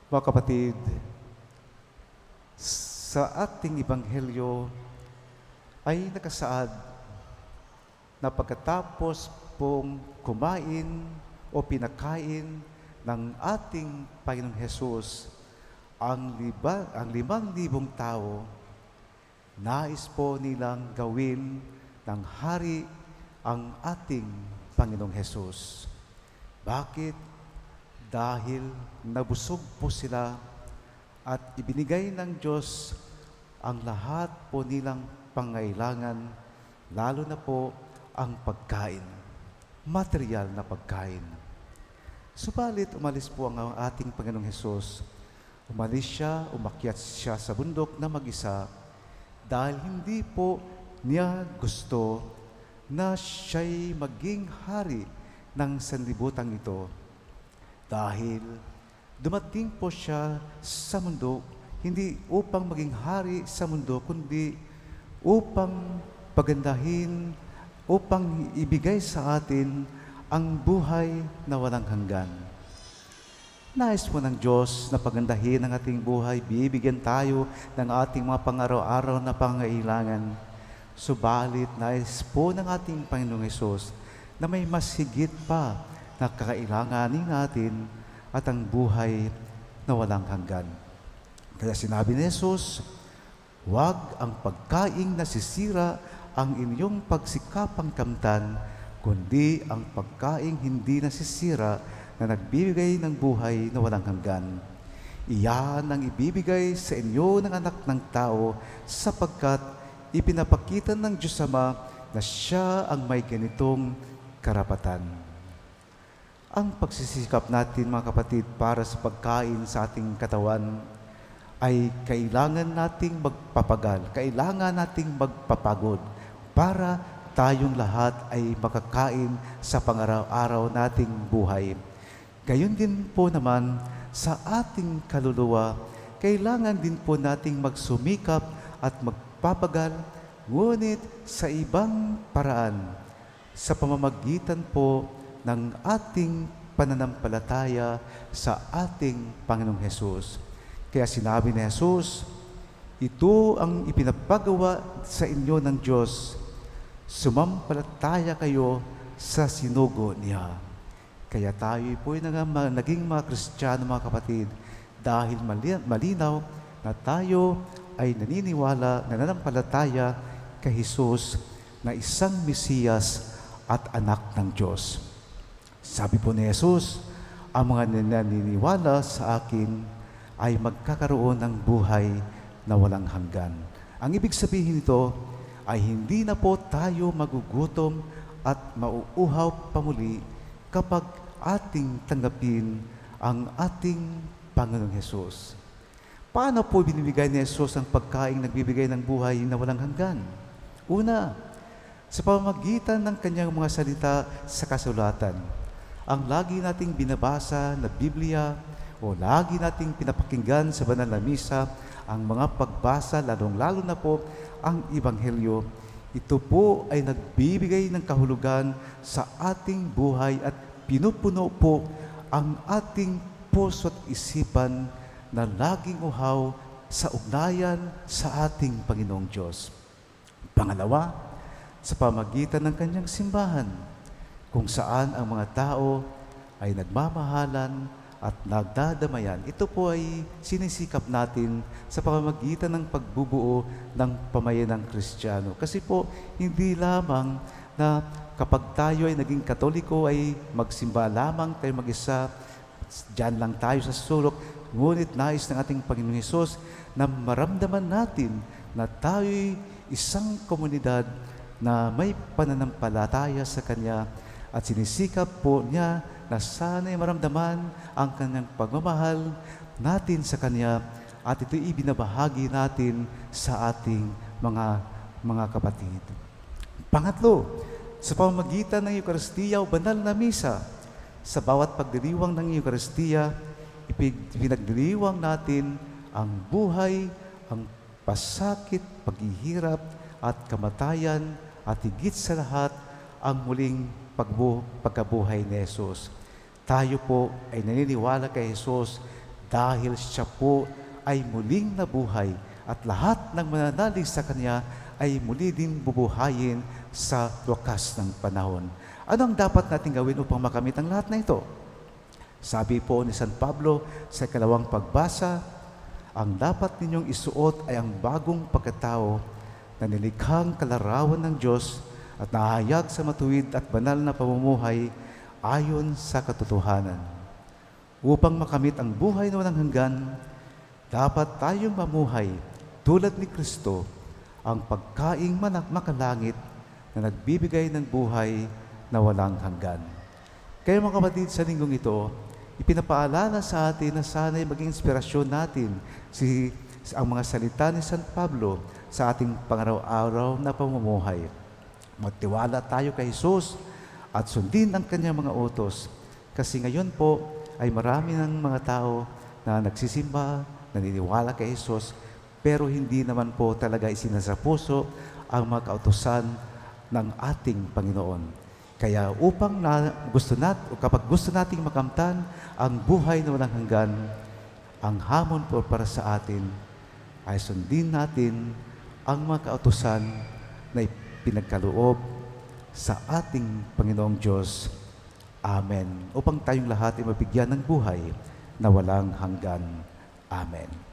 Mga kapatid, sa ating Ebanghelyo ay nakasaad na pagkatapos pong kumain o pinakain ng ating Panginoong Hesus ang 5,000 tao, nais po nilang gawin ng hari ang ating Panginoong Hesus. Bakit? Dahil nabusog po sila at ibinigay ng Diyos ang lahat po nilang pangailangan, lalo na po ang pagkain, material na pagkain. Subalit umalis po ang ating Panginoong Hesus. Umalis siya, umakyat siya sa bundok na mag-isa dahil hindi po niya gusto na siya'y maging hari ng sanlibutan ito. Dahil dumating po siya sa mundo, hindi upang maging hari sa mundo, kundi upang pagandahin, upang ibigay sa atin ang buhay na walang hanggan. Nais po ng Diyos na pagandahin ang ating buhay, bibigyan tayo ng ating mga pang-araw-araw na pangailangan. Subalit, nais po ng ating Panginoong Hesus na may mas higit pa na kakailanganin natin at ang buhay na walang hanggan. Kaya sinabi ni Jesus, huwag ang pagkaing nasisira ang inyong pagsikapang kamtan, kundi ang pagkaing hindi nasisira na nagbibigay ng buhay na walang hanggan. Iyan ang ibibigay sa inyo ng anak ng tao sapagkat ipinapakita ng Diyos Ama na siya ang may ganitong karapatan. Ang pagsisikap natin, mga kapatid, para sa pagkain sa ating katawan ay kailangan nating magpapagal, kailangan nating magpapagod para tayong lahat ay makakain sa pang-araw-araw nating buhay. Gayon din po naman sa ating kaluluwa, kailangan din po nating magsumikap at magpapagal, ngunit sa ibang paraan, sa pamamagitan po ng ating pananampalataya sa ating Panginoong Hesus. Kaya sinabi ni Hesus, ito ang ipinapagawa sa inyo ng Diyos, sumampalataya kayo sa sinugo niya. Kaya tayo po ay naging mga Kristiyano, mga kapatid, dahil malinaw na tayo ay naniniwala, nananampalataya kay Hesus na isang Mesiyas at anak ng Diyos. Sabi po ni Jesus, ang mga naniniwala sa akin ay magkakaroon ng buhay na walang hanggan. Ang ibig sabihin nito ay hindi na po tayo magugutom at mauuhaw pa muli kapag ating tanggapin ang ating Panginoong Hesus. Paano po binibigay ni Jesus ang pagkaing nagbibigay ng buhay na walang hanggan? Una, sa pamamagitan ng kanyang mga salita sa kasulatan. Ang lagi nating binabasa na Biblia o lagi nating pinapakinggan sa banal na misa, ang mga pagbasa, lalong-lalo na po ang Ebanghelyo, ito po ay nagbibigay ng kahulugan sa ating buhay at pinupuno po ang ating puso at isipan na laging uhaw sa ugnayan sa ating Panginoong Diyos. Pangalawa, sa pamagitan ng kanyang simbahan, kung saan ang mga tao ay nagmamahalan at nagdadamayan. Ito po ay sinisikap natin sa pamamagitan ng pagbubuo ng pamayanang Kristiyano. Kasi po, hindi lamang na kapag tayo ay naging Katoliko ay magsimba lamang tayo mag-isa, dyan lang tayo sa sulok, ngunit nais ng ating Panginoong Hesus na maramdaman natin na tayo'y isang komunidad na may pananampalataya sa Kanya at sinisikap po niya na sana'y maramdaman ang Kanyang pagmamahal natin sa Kanya at ito'y ibinabahagi natin sa ating mga kapatid. Pangatlo, sa pamamagitan ng Eucharistia o banal na misa, sa bawat pagdiriwang ng Eucharistia, ipinagdiriwang natin ang buhay, ang pasakit, paghihirap at kamatayan at higit sa lahat ang muling pagkabuhay ni Jesus. Tayo po ay naniniwala kay Jesus dahil siya po ay muling nabuhay at lahat ng mananalig sa Kanya ay muli din bubuhayin sa wakas ng panahon. Ano ang dapat natin gawin upang makamit ang lahat na ito? Sabi po ni San Pablo sa ikalawang pagbasa, ang dapat ninyong isuot ay ang bagong pagkatao na nilikhang kalarawan ng Diyos at nahayag sa matuwid at banal na pamumuhay ayon sa katotohanan. Upang makamit ang buhay na walang hanggan, dapat tayong mamuhay tulad ni Kristo, ang pagkaing makalangit na nagbibigay ng buhay na walang hanggan. Kaya mga kapatid, sa linggong ito, ipinapaalala sa atin na sana'y maging inspirasyon natin ang mga salita ni San Pablo sa ating pangaraw-araw na pamumuhay. Magtiwala tayo kay Jesus at sundin ang kanyang mga utos. Kasi ngayon po ay marami ng mga tao na nagsisimba, naniniwala kay Jesus, pero hindi naman po talaga isinasapuso ang mga kautusan ng ating Panginoon. Kaya upang kapag gusto nating makamtan ang buhay na walang hanggan, ang hamon po para sa atin ay sundin natin ang mga kautusan na pinagkaloob sa ating Panginoong Diyos. Amen. Upang tayong lahat ay mabigyan ng buhay na walang hanggan. Amen.